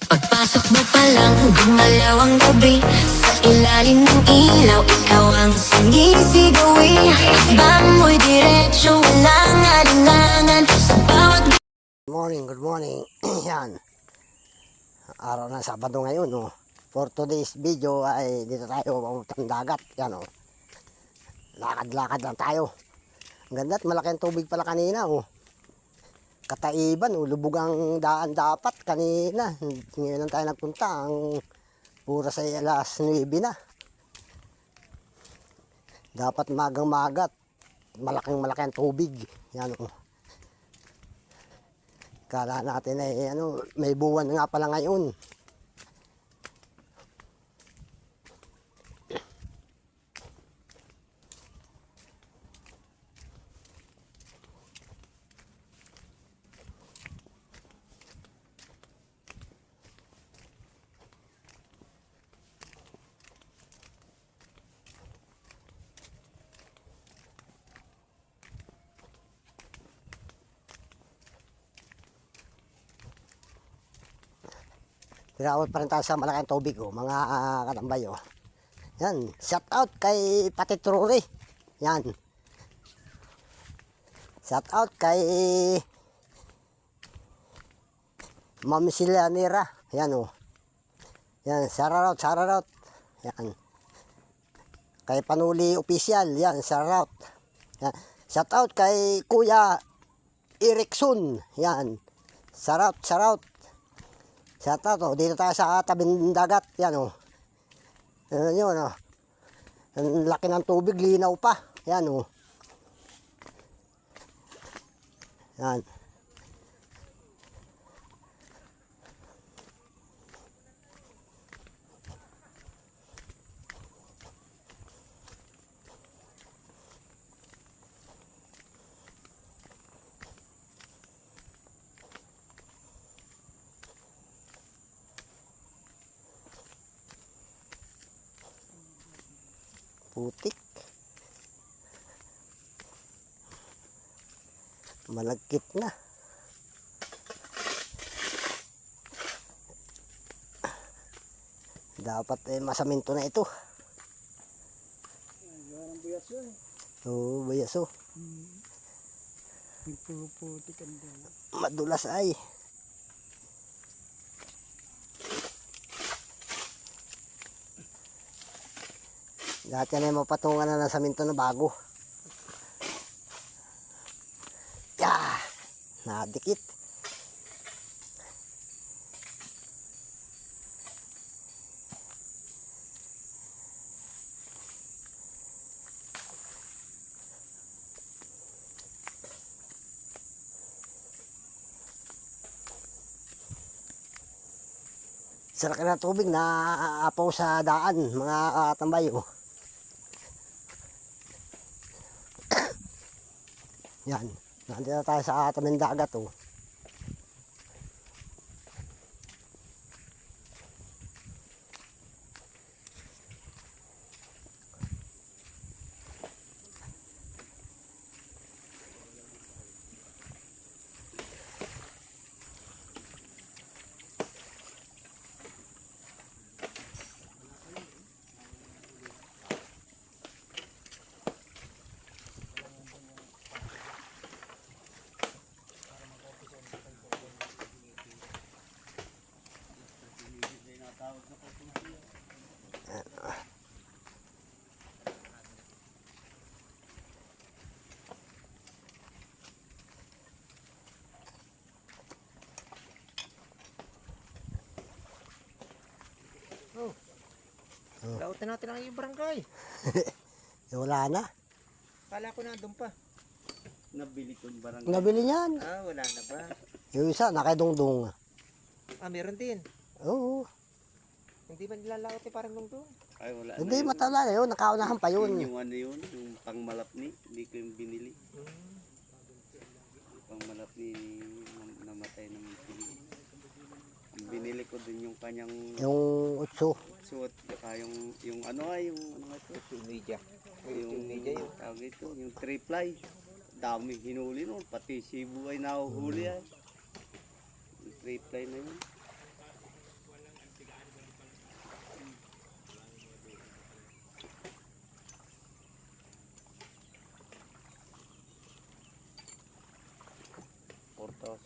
Pagpasok mo pa lang, gumalaw ang gabi. Sa ilalim ng ilaw, ikaw ang sumisigawi. Bang mo'y diretsyo, walang alinlangan. Sa bawat Good morning. Yan. Araw ng Sabado ngayon, oh. For today's video ay dito tayo papuntang dagat. Yan, oh. Lakad-lakad lang tayo. Ang ganda at malaki ang tubig pala kanina, oh. Kataiban, oh. Lubog ang daan dapat kanina. Ngayon lang tayo nagpunta. Ang pura sa alas 9 na. Dapat magang-magat. Malaking-malaki ang tubig. Yan, oh. Kala natin ay may buwan nga pala ngayon. Tinawag pa rin tayo sa malaking tubig, oh, mga katambay, oh. Yan, shout out kay Patitruri. Yan. Shout out kay Mami Silanira. Yan, oh. Yan, shout out. Yan. Kay Panuli Official. Yan, shout out. Yan. Shout out kay Kuya Erikson. Yan. Shout out. Shout out, oh. Dito tayo sa tabing dagat. Yan, oh. Yun, oh. Ang laki ng tubig, linaw pa. Yan, oh. Yan. Putik. Malagkit na. Dapat masaminto na ito. Oo, bayaso. Putik ang dala. Madulas ay. Lahat yan ay mapatungan na ng saminto na bago. Yeah! Nadikit. Sarap na tubig na apaw sa daan, mga katambay, oh. Yan, nandito tayo sa tabing dagat, oh. Lautan natin ang yung barangay. Wala na. Kala ko nandun pa. Nabili ko yung barangay. Nabili niyan. Ah, wala na ba? Yung isa, nakaidungdung. Ah, meron din. Oo. Hindi ba nilalakot eh parang nung doon? Ay, wala Hindi, na yun. matala na yun. Nakaunahan pa yun. Yung ano yun, yung pangmalapni. Hindi ko yung binili. Yung pangmalapni, namatay naman pinili. Ang binili ko din yung kanyang Yung utso. suot. Saka yung ano ay, yung ano nga ito. Media. Yung tawag ito, yung 3-ply. Dami hinuli nun. Pati Cebu ay nahuhuli ay. Yung 3-ply na yun.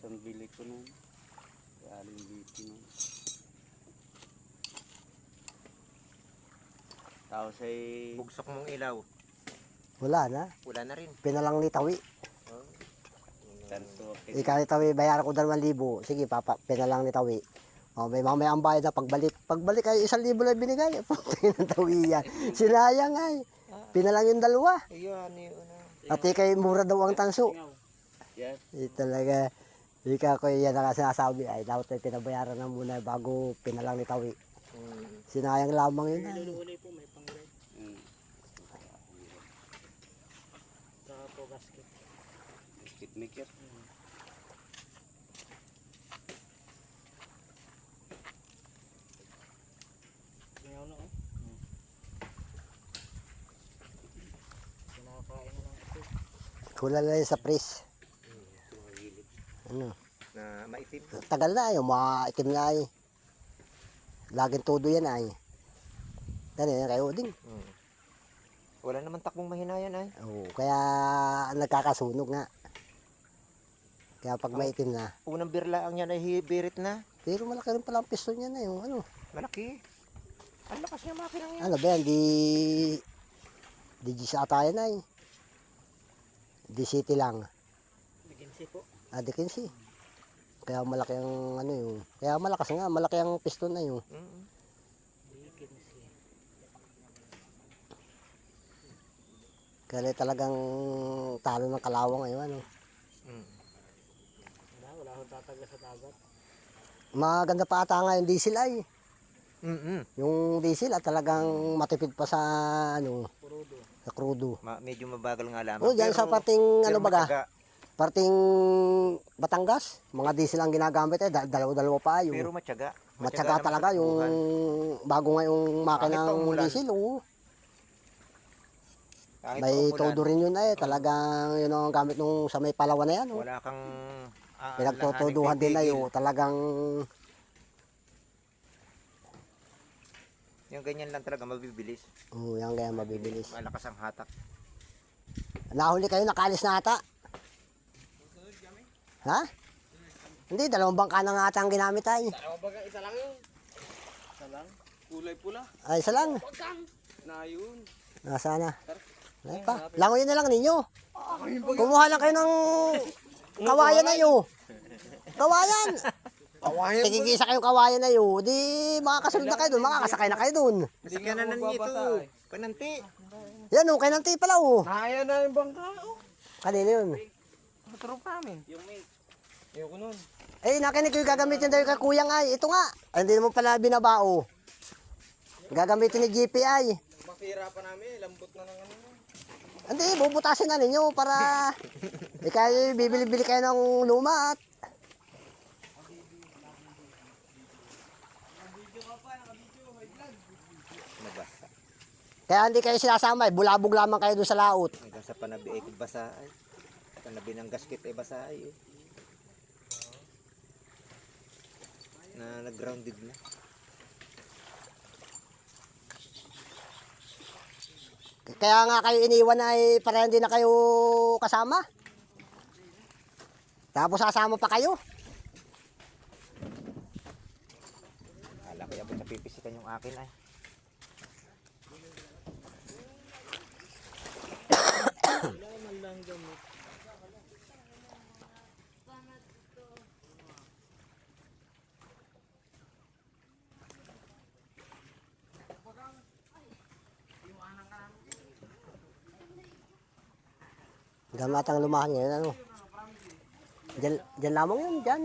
2,000 bili ko nun. Aling BP nun. Tapos ay Bugsok mong ilaw. Wala na. Wala na rin. Pinalang ni Tawi. Oh. tanso. Ikaw ni Tawi, bayaran ko 2,000. Sige, pinalang ni Tawi. Oh, may mamaya ang bayad na pagbalik. Pagbalik ay 1,000 lang binigay. Puti ng Tawi yan. Sinayang ay. Pinalang yung 2. Ayun, yun. At ikay mura daw ang tanso. Yes. Talaga. Ikaw ko yan ang sinasabi ay dapat ay pinabayaran na muna bago pinalang ni Tawi. Sinayang lamang yun ay. Mm. Basket maker. Kulang na yun sa pres. Ano? Na maitim. Tagal na ay, maitim na ay. Laging todo yan ay. Ganun yan kayo ding. Wala naman takbong mahinayan ay. Oo, kaya nagkakasunog nga. Kaya pag maitim na. Unang birla ang yan ay hibirit na. Pero malaki rin pala ang piston niya na yung ano. Malaki. Ang lakas niya makinang yan. Ano ba yan, di sa atayan ay. Di city lang. Dikinsi po. Dikinsi. Kaya malaki ang ano yung. Kaya malakas nga, malaki ang piston na yung. Kaya talagang talo ng kalawang ngayon ano. Wala akong tataga sa dagat. Maganda pa ata nga yung diesel ay. Yung diesel at talagang matipid pa sa ano, sa crudo. Medyo mabagal nga lamang. Oh, diyan sa parting ano baga? matyaga. Parting Batangas, mga diesel ang ginagamit eh, dalawa-dalawa pa yung. Pero matyaga. Matyaga naman talaga sa yung tubuhan. bago nga yung Kahit makina pa ng umulan. diesel, oo. Kahit May umulan, todo rin yun eh, talagang yun ang gamit nung sa may Palawan na yan. Oh. Wala kang Pinagtutuduhan din na yun, talagang yung ganyan lang talaga mabibilis. yan kaya mabibilis. Malakas ang hatak. Nahuli kayo, nakalis na ata. Ha? Hindi, 2 bangka na nga ata ang ginamit ay. Isa lang yun. Isa lang. Kulay pula. Ay, isa lang. Na yun. Nasa na? Ay pa. Langoy na lang ninyo. Kumuha lang kayo ng kawayan na yun. Kawayan. Kawayan. Tigigisa kayong kawayan na yun. Di makakasunod na kayo doon. Makakasakay na kayo doon. Kasi ka na nito. Pananti. Yan o, kay Nanti pala o. Naya na yung bangka. Kanina yun. Maturo pa amin. Yung mate. Ayoko nun. Eh, nakinig ko yung gagamitin daw yung kakuyang ay. Ito nga. Ay, hindi naman pala binabao. Gagamitin ni GPI. Masira pa namin. Lambot na ng ano. Hindi, bubutasin na ninyo para kayo bibili-bili kayo ng luma at Nabasa. kaya hindi kayo sinasama eh. Bulabog lamang kayo doon sa laot. Hanggang sa panabi ay basa ay. Panabi ng gasket ay basa ay. Na nag-grounded na. Kaya nga kayo iniwan ay para hindi na kayo kasama. Tapos sasama pa kayo. Kala ko yapon sa pipisikan yung akin ay. Gamatang lumahan ngayon ano. Diyan lamang yun, diyan.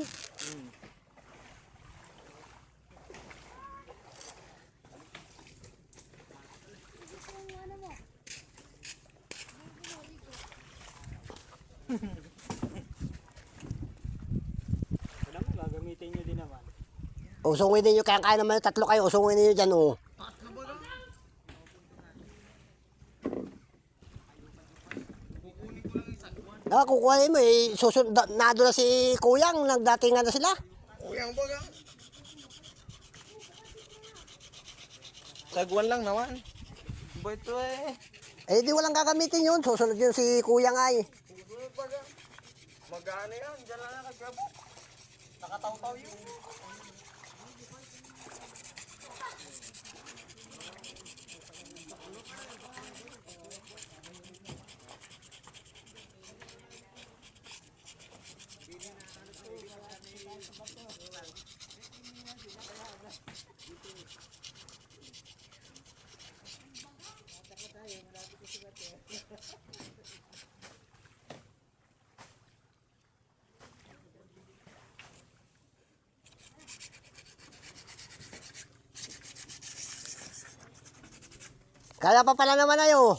Gagamitin nyo din naman. Usungin ninyo, kaya naman 3 kayo, usungin ninyo dyan oh. Kukuhain mo eh, nado na si Kuyang, nagdatingan na sila. Kuyang baga. Sagwan lang naman. Ba ito eh. Eh di walang gagamitin yun, susunod yun si Kuyang ay. Mag-ano yan? Diyan lang nakagabot. Kaya pa pala naman ayo.